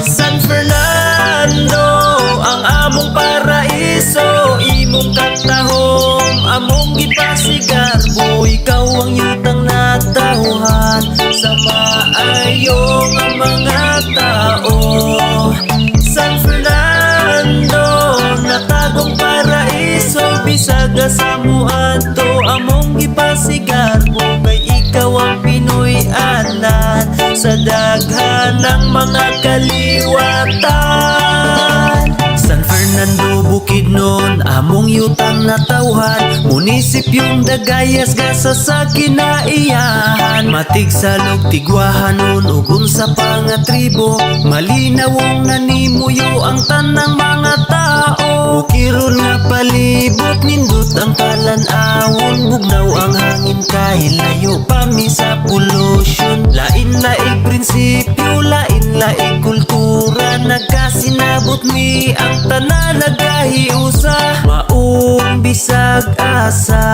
San Fernando ang among paraiso, imong katahom among gipasigarbo. Ikaw ang yutang natauhan sa maayong ang mga tao. San Fernando natagong paraiso, bisag sa muadto among gipasigarbo. Kay ikaw ang Pinoy anan sa daghan ng mga kaliwatan. San Fernando Bukidnon among yutang natawhan, munisipyong Dagayas gasa sa kinaiyahan. Matig salog tigwahanon ug unsa pa nga tribo, malinawong nanimuyo ang tanang mga tao. Bukirol nga palibot nindot ang talan-awon, bugnaw ang hangin kahit layo pa mi sa pollution. Lain-laing prinsipyo, lain-laing kultura, nagkasinabot mi ang tanan nagahiusa. Maong bisag asa